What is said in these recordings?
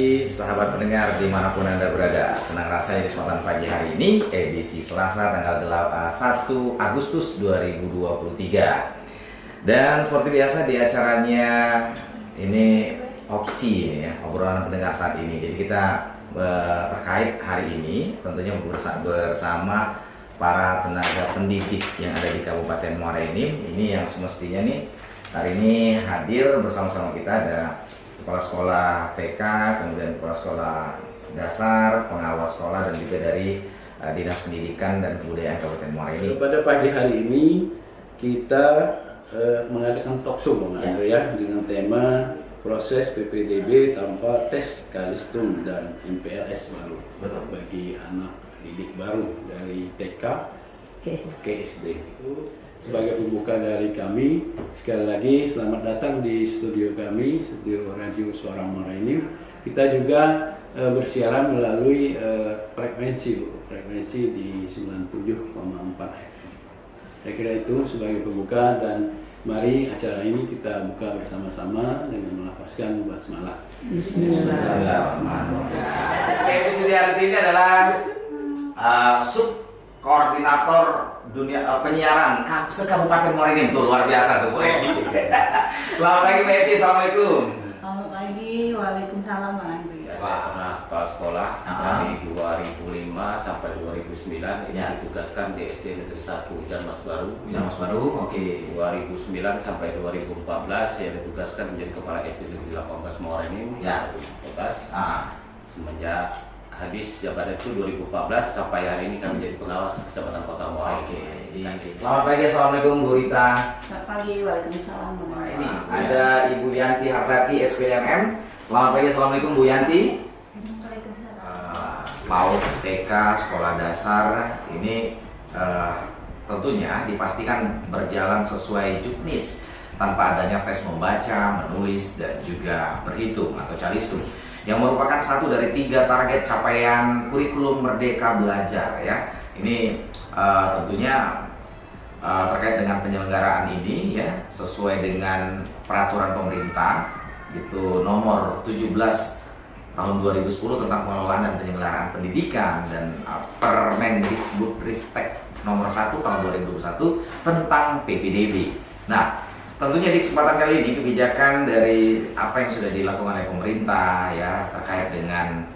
pagi sahabat pendengar dimanapun Anda berada. Senang rasanya di kesempatan pagi hari ini, edisi Selasa tanggal 1 Agustus 2023. Dan seperti biasa di acaranya ini opsi ini ya, obrolan pendengar saat ini. Jadi kita terkait hari ini tentunya bersama para tenaga pendidik yang ada di Kabupaten Muara Enim. Ini yang semestinya nih hari ini hadir bersama-sama kita ada Kepala Sekolah TK, kemudian Kepala Sekolah Dasar, pengawas sekolah, dan juga dari Dinas Pendidikan dan Kebudayaan Kabupaten Muara Enim. Pada pagi hari ini kita mengadakan talkshow ya, dengan tema proses PPDB tanpa tes Kalistung dan MPLS baru. Betul. Bagi anak didik baru dari TK ke SD. Sebagai pembuka dari kami, sekali lagi selamat datang di studio kami, studio Radio Suara Muara Enim. Kita juga bersiaran melalui frekuensi di 97,4 FM. Saya kira itu sebagai pembuka, dan mari acara ini kita buka bersama-sama dengan melafazkan basmalah. Bismillahirrahmanirrahim. Episode hari ini adalah koordinator dunia penyiaran se-Kabupaten Muara Enim. Tuh luar biasa tuh Bu Edi. Selamat pagi Bu Edi, assalamualaikum. Selamat pagi, waalaikumsalam warahmatullahi wabarakatuh. Saya pernah kepala sekolah dari 2005 sampai 2009 ini ditugaskan di SD Negeri 1 Janmas Baru. Janmas Baru, oke. 2009 sampai 2014 saya ditugaskan menjadi kepala SD Negeri 18 Muara Enim. Ya. Tugas. Semenjak habis jabatan itu 2014 sampai hari ini kami menjadi pengawas Kecamatan Kota Muara Enim. Selamat pagi, assalamualaikum Bu Rita. Selamat pagi, waalaikumsalam. Nah, ini ada Ibu Yanti Hartati SPDMM. Selamat pagi, assalamualaikum Bu Yanti. PAUD, TK, sekolah dasar ini tentunya dipastikan berjalan sesuai juknis tanpa adanya tes membaca, menulis, dan juga berhitung atau calistung, yang merupakan satu dari 3 target capaian kurikulum Merdeka Belajar ya. Ini tentunya terkait dengan penyelenggaraan ini ya, sesuai dengan peraturan pemerintah itu nomor 17 tahun 2010 tentang pengelolaan dan penyelenggaraan pendidikan, dan Permendikbudristek nomor 1 tahun 2021 tentang PPDB. Nah, tentunya di kesempatan kali ini kebijakan dari apa yang sudah dilakukan oleh pemerintah ya terkait dengan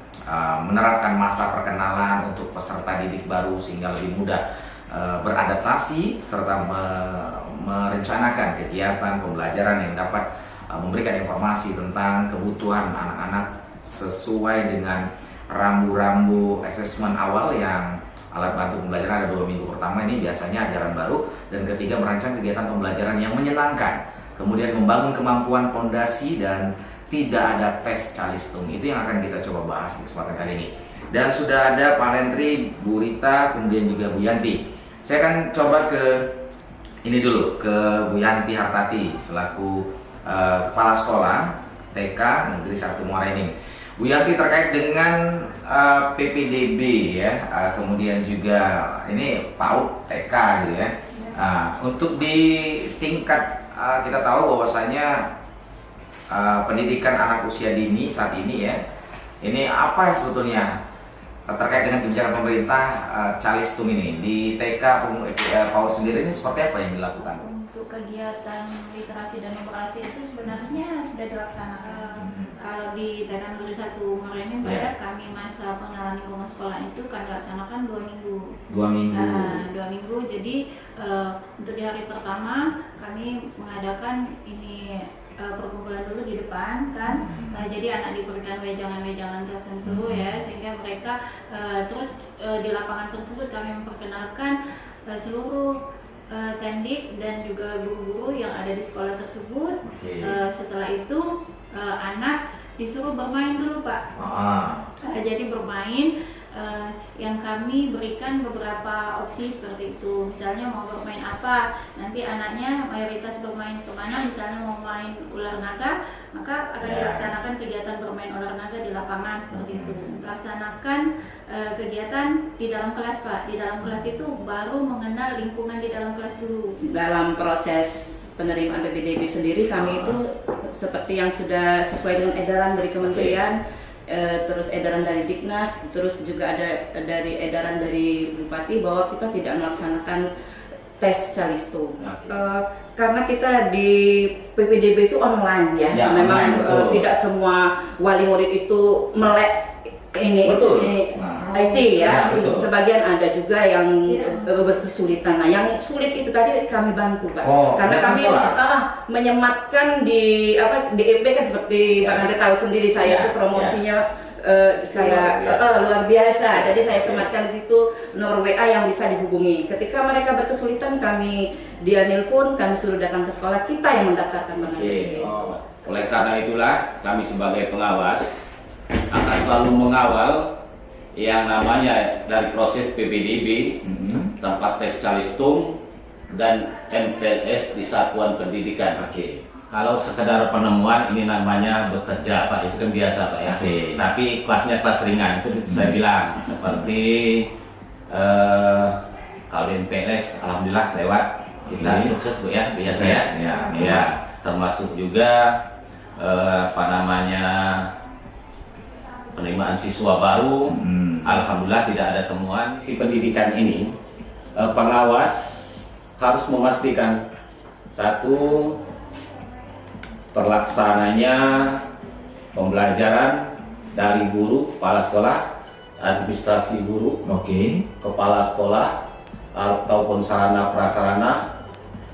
menerapkan masa perkenalan untuk peserta didik baru sehingga lebih mudah beradaptasi serta merencanakan kegiatan pembelajaran yang dapat memberikan informasi tentang kebutuhan anak-anak sesuai dengan rambu-rambu asesmen awal yang alat bantu pembelajaran ada 2 minggu pertama ini biasanya ajaran baru, dan ketiga merancang kegiatan pembelajaran yang menyenangkan, kemudian membangun kemampuan pondasi dan tidak ada tes calistung. Itu yang akan kita coba bahas di kesempatan kali ini. Dan sudah ada Pak Lentri, Bu Rita, kemudian juga Bu Yanti. Saya akan coba ke ini dulu, ke Bu Yanti Hartati selaku Kepala Sekolah TK Negeri 1 Muara Enim. Bu Yanti, terkait dengan PPDB ya, kemudian juga ini PAUD TK gitu ya. Untuk di tingkat kita tahu bahwasanya pendidikan anak usia dini saat ini ya, ini apa sebetulnya terkait dengan kebijakan pemerintah calistung ini di TK PAUD sendiri, ini seperti apa yang dilakukan? Untuk kegiatan literasi dan numerasi itu sebenarnya sudah dilaksanakan. Kalau di TK Negeri 1 Muara Enim kami masa pengenalan lingkungan sekolah itu kami laksanakan 2 minggu. 2 minggu. 2 minggu. Jadi untuk di hari pertama kami mengadakan ini perkumpulan dulu di depan kan. Jadi anak diberikan wejangan-wejangan tertentu ya, sehingga mereka terus di lapangan tersebut kami memperkenalkan seluruh sendik dan juga guru-guru yang ada di sekolah tersebut. Setelah itu anak disuruh bermain dulu Pak. Jadi bermain, yang kami berikan beberapa opsi seperti itu. Misalnya mau bermain apa, nanti anaknya mayoritas bermain kemana. Misalnya mau main ular naga, maka akan dilaksanakan kegiatan bermain ular naga di lapangan seperti itu. Melaksanakan kegiatan di dalam kelas Pak. Di dalam kelas itu baru mengenal lingkungan di dalam kelas dulu. Dalam proses penerimaan PPDB sendiri kami itu seperti yang sudah sesuai dengan edaran dari kementerian, terus edaran dari Diknas, terus juga ada dari edaran dari Bupati bahwa kita tidak melaksanakan tes calistung. Karena kita di PPDB itu online ya, Ya, memang online, betul. tidak semua wali murid itu melek ini Nah. IT ya. Ya, betul. Sebagian ada juga yang berkesulitan. Nah, yang sulit itu tadi kami bantu, Pak. Karena datang kami sekolah. menyematkan di DEP kan seperti Pak Andre tahu sendiri, saya itu promosinya kayak luar biasa. Jadi saya sematkan di situ nomor WA yang bisa dihubungi. Ketika mereka berkesulitan, dia nelpon, kami suruh datang ke sekolah, kita yang mendaftarkan Bang Andre. Oleh karena itulah kami sebagai pengawas akan selalu mengawal yang namanya dari proses PPDB, tempat tes calistung dan MPLS di satuan pendidikan. Kalau sekedar penemuan ini namanya bekerja Pak, itu kan biasa Pak ya. Tapi kelasnya kelas ringan itu saya bilang seperti kalau di MPLS alhamdulillah lewat kita sukses Bu ya, biasa ya. Termasuk juga penerimaan siswa baru, alhamdulillah tidak ada temuan. Di pendidikan ini pengawas harus memastikan satu, terlaksananya pembelajaran dari guru, kepala sekolah, administrasi guru, kepala sekolah ataupun sarana prasarana,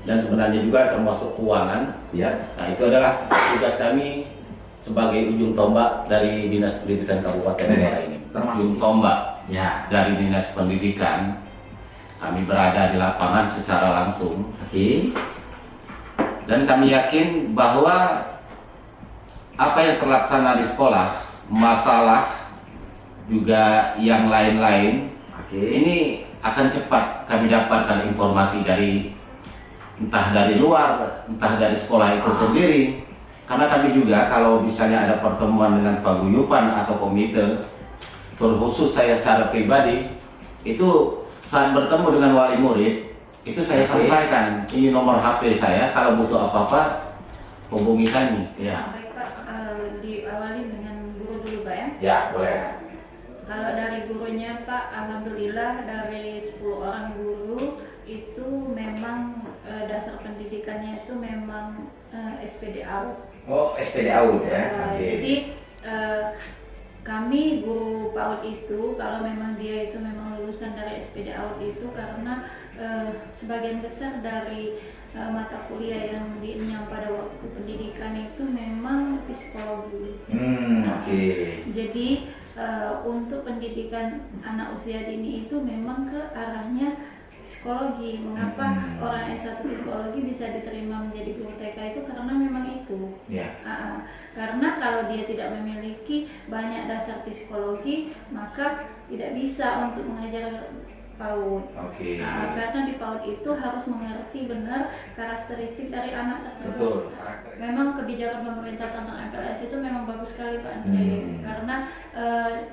dan sebenarnya juga termasuk keuangan. Nah, itu adalah tugas kami sebagai ujung tombak dari Dinas Pendidikan Kabupaten Muara ini. Ujung tombak dari Dinas Pendidikan, kami berada di lapangan secara langsung. Dan kami yakin bahwa apa yang terlaksana di sekolah, masalah juga yang lain-lain, ini akan cepat kami dapatkan informasi dari entah dari luar, entah dari sekolah itu sendiri. Karena kami juga kalau misalnya ada pertemuan dengan paguyuban atau komite, terkhusus saya secara pribadi, itu saat bertemu dengan wali murid, itu saya sampaikan, ini nomor HP saya, kalau butuh apa-apa hubungi kami. Baik Pak, diawali dengan guru dulu Pak ya. Ya, boleh. Kalau dari gurunya Pak, alhamdulillah dari 10 orang guru itu memang dasar pendidikannya itu memang SPD AUD. SPD AUD ya. Jadi kami guru PAUD itu kalau memang dia itu memang lulusan dari SPD AUD itu karena sebagian besar dari mata kuliah yang dinyam pada waktu pendidikan itu memang psikologi. Jadi untuk pendidikan anak usia dini itu memang ke arahnya psikologi. Mengapa orang S1 psikologi bisa diterima menjadi guru TK itu karena memang itu. Karena kalau dia tidak memiliki banyak dasar psikologi, maka tidak bisa untuk mengajar PAUD. Karena di PAUD itu harus mengerti benar karakteristik dari anak tersebut. Memang kebijakan pemerintah tentang MPLS itu memang bagus sekali Pak Andre. Karena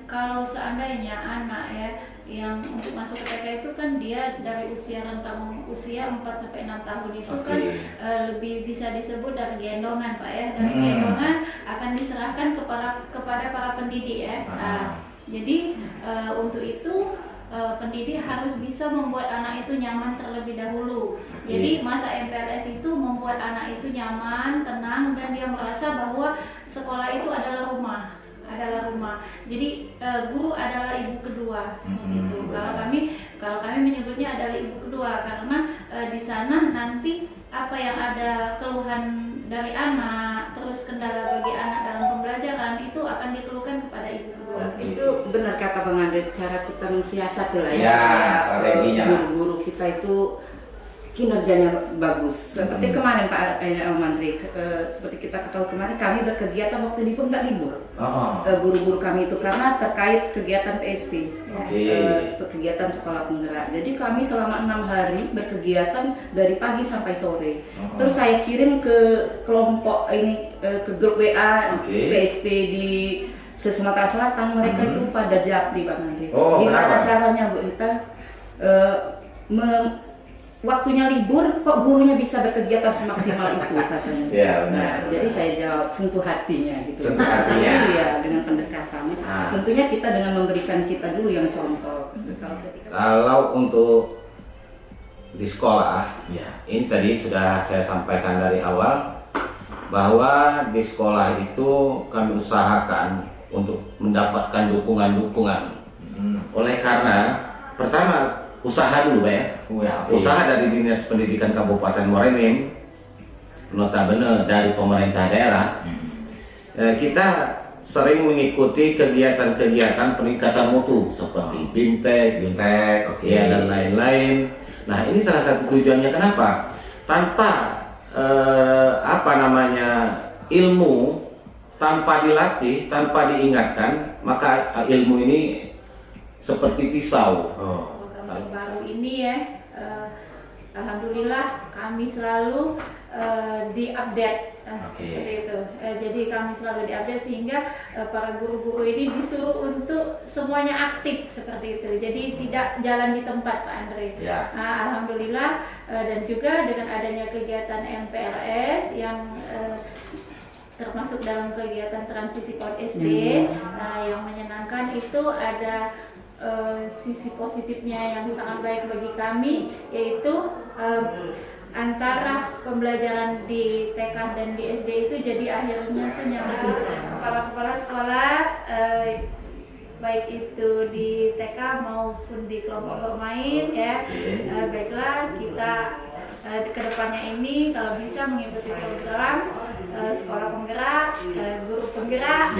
kalau seandainya anak ya yang untuk masuk ke TK itu kan dia dari rentang usia 4-6 tahun itu kan lebih bisa disebut dari gendongan Pak ya. Dari gendongan akan diserahkan kepada para pendidik ya. Jadi untuk itu pendidik harus bisa membuat anak itu nyaman terlebih dahulu. Jadi masa MPLS itu membuat anak itu nyaman, tenang, dan dia merasa bahwa sekolah itu adalah rumah. Jadi guru adalah ibu kedua seperti itu. Kalau kami menyebutnya adalah ibu kedua karena di sana nanti apa yang ada keluhan dari anak, terus kendala bagi anak dalam pembelajaran itu akan dikeluhkan kepada ibu kedua. Itu benar kata Bang Andre, cara kita mensiasat lah ya strateginya. Guru-guru kita itu kinerjanya bagus. Seperti kemarin Pak Mandri, seperti kita ketahui kemarin kami berkegiatan waktu ini pun nggak libur. Guru-guru kami itu karena terkait kegiatan PSP, kegiatan sekolah penggerak. Jadi kami selama 6 hari berkegiatan dari pagi sampai sore. Terus saya kirim ke kelompok ini, ke grup WA PSP di Sumatera Selatan. Mereka itu pada japri Pak Mandri. Gimana caranya Bu Rita waktunya libur kok gurunya bisa berkegiatan semaksimal itu katanya. Ya, benar. Nah, jadi saya jawab sentuh hatinya gitu. Sentuh hatinya. Iya, dengan pendekatan. Tentunya kita dengan memberikan kita dulu yang contoh. Kalau untuk di sekolah, ini tadi sudah saya sampaikan dari awal bahwa di sekolah itu kami usahakan untuk mendapatkan dukungan-dukungan. Oleh karena pertama usaha dulu usaha dari Dinas Pendidikan Kabupaten Muara Enim, notabene dari pemerintah daerah. Kita sering mengikuti kegiatan-kegiatan peningkatan mutu seperti BIMTEK, dan lain-lain. Nah, ini salah satu tujuannya kenapa? Tanpa ilmu, tanpa dilatih, tanpa diingatkan, maka ilmu ini seperti pisau. Baru ini ya, alhamdulillah kami selalu diupdate seperti itu. Jadi kami selalu diupdate sehingga para guru-guru ini disuruh untuk semuanya aktif seperti itu. Jadi tidak jalan di tempat, Pak Andre. Alhamdulillah, dan juga dengan adanya kegiatan MPLS yang termasuk dalam kegiatan transisi PAUD SD yang menyenangkan, itu ada sisi positifnya yang sangat baik bagi kami, yaitu antara pembelajaran di TK dan di SD itu jadi akhirnya tuh nyambung kepala-kepala sekolah, baik itu di TK maupun di kelompok bermain ya. Baiklah, kita kedepannya ini kalau bisa mengikuti program sekolah penggerak, guru penggerak,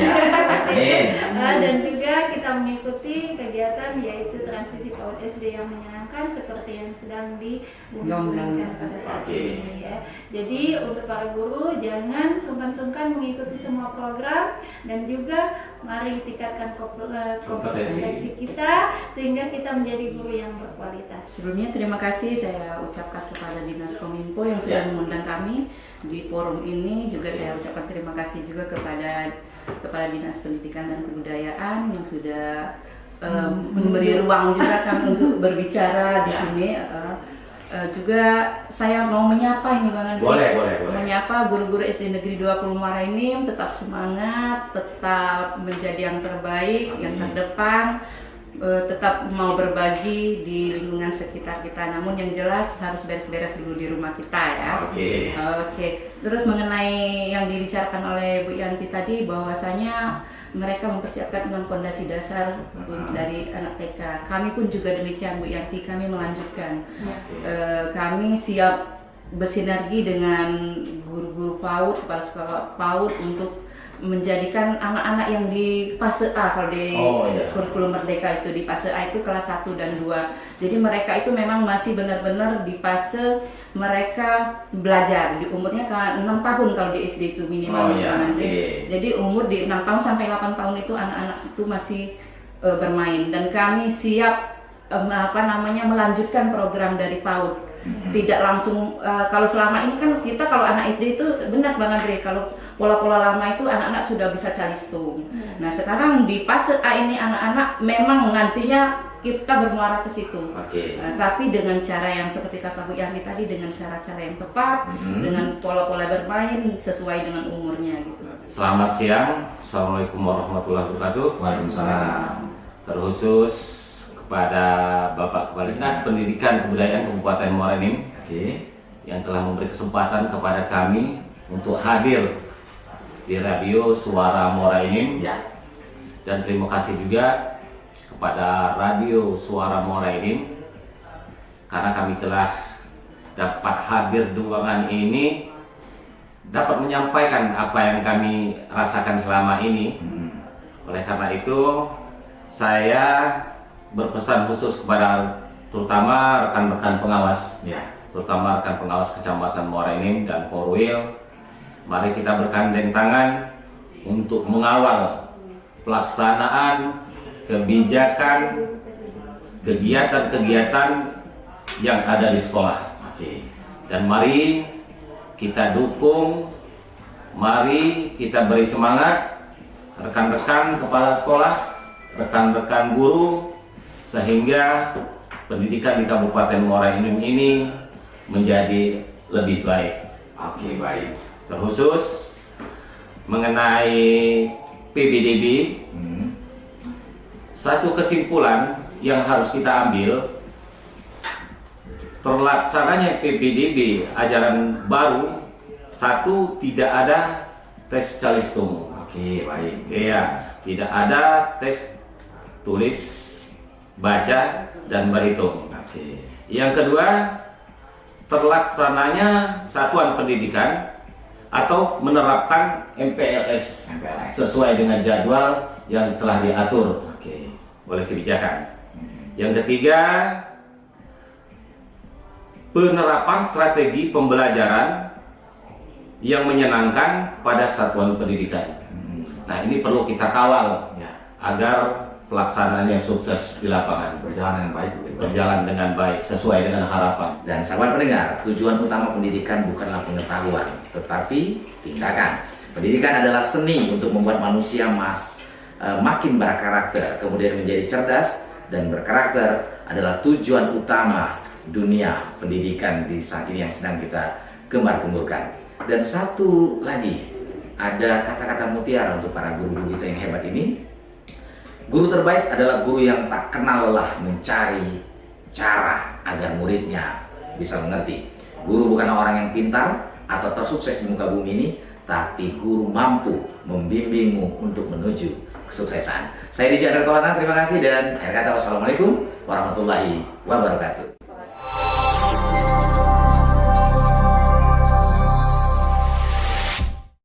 dan juga kita mengikuti kegiatan yaitu transisi PAUD SD yang menyenangkan seperti yang sedang diumumkan pada saat ini ya. Jadi untuk para guru jangan sungkan-sungkan mengikuti semua program, dan juga mari tingkatkan kompetensi kita sehingga kita menjadi guru yang berkualitas. Sebelumnya terima kasih saya ucapkan kepada Dinas Kominfo yang sudah mengundang kami di forum ini. Juga saya ucapkan terima kasih juga kepada Kepala Dinas Pendidikan dan Kebudayaan yang sudah memberi ruang juga kami untuk berbicara di sini. Juga saya mau menyapa ini Bang Andri. Boleh. Menyapa guru-guru SD Negeri 20 Muara Enim, tetap semangat, tetap menjadi yang terbaik, yang terdepan. Tetap mau berbagi di lingkungan sekitar kita, namun yang jelas harus beres-beres dulu di rumah kita ya. Oke. Terus mengenai yang dibicarakan oleh Bu Yanti tadi, bahwasanya mereka mempersiapkan dengan fondasi dasar dari anak TK. Kami pun juga demikian Bu Yanti, kami melanjutkan. Kami siap bersinergi dengan guru-guru PAUD, kepala sekolah PAUD untuk menjadikan anak-anak yang di fase A, kalau di kurikulum Merdeka itu di fase A itu kelas 1 dan 2. Jadi mereka itu memang masih benar-benar di fase mereka belajar di umurnya 6 tahun kalau di SD itu minimal. Jadi umur di 6 tahun sampai 8 tahun itu anak-anak itu masih bermain, dan kami siap melanjutkan program dari PAUD. Tidak langsung kalau selama ini kan kita kalau anak SD itu benar Bang Andre, kalau pola-pola lama itu anak-anak sudah bisa calistung. Nah sekarang di fase A ini anak-anak memang nantinya kita bermuara ke situ. Tapi dengan cara yang seperti kata Bu Yanti tadi, dengan cara-cara yang tepat, dengan pola-pola bermain sesuai dengan umurnya gitu. Selamat siang, Assalamualaikum warahmatullahi wabarakatuh. Waalaikumsalam. Terkhusus kepada Bapak Kepala Dinas Pendidikan Kebudayaan Kabupaten Muara Enim yang telah memberi kesempatan kepada kami untuk hadir di Radio Suara Muara Enim, dan terima kasih juga kepada Radio Suara Muara Enim karena kami telah dapat hadir di ruangan ini, dapat menyampaikan apa yang kami rasakan selama ini. Oleh karena itu saya berpesan khusus kepada terutama rekan-rekan pengawas, terutama rekan pengawas Kecamatan Muara Enim dan Korwil. Mari kita bergandeng tangan untuk mengawal pelaksanaan kebijakan, kegiatan-kegiatan yang ada di sekolah. Dan mari kita dukung, mari kita beri semangat rekan-rekan kepala sekolah, rekan-rekan guru, sehingga pendidikan di Kabupaten Muara Enim ini menjadi lebih baik. Oke, baik. Terkhusus mengenai PBDB, satu kesimpulan yang harus kita ambil, terlaksananya PBDB ajaran baru, satu, tidak ada tes calistung. Oke, baik. Iya, tidak ada tes tulis, baca, dan berhitung. Oke. Yang kedua, terlaksananya satuan pendidikan atau menerapkan MPLS sesuai dengan jadwal yang telah diatur oleh kebijakan. Yang ketiga, penerapan strategi pembelajaran yang menyenangkan pada satuan pendidikan. Nah, ini perlu kita kawal agar pelaksanaannya sukses di lapangan, berjalan dengan baik sesuai dengan harapan. Dan sahabat pendengar, tujuan utama pendidikan bukanlah pengetahuan, tetapi tindakan. Pendidikan adalah seni untuk membuat manusia makin berkarakter, kemudian menjadi cerdas dan berkarakter adalah tujuan utama dunia pendidikan di saat ini yang sedang kita gembar-gemburkan. Dan satu lagi, ada kata-kata mutiara untuk para guru-guru kita yang hebat ini. Guru terbaik adalah guru yang tak kenal lelah mencari cara agar muridnya bisa mengerti. Guru bukan orang yang pintar atau tersukses di muka bumi ini, tapi guru mampu membimbingmu untuk menuju kesuksesan. Saya Dija Artoana, terima kasih dan akhir kata wassalamualaikum warahmatullahi wabarakatuh.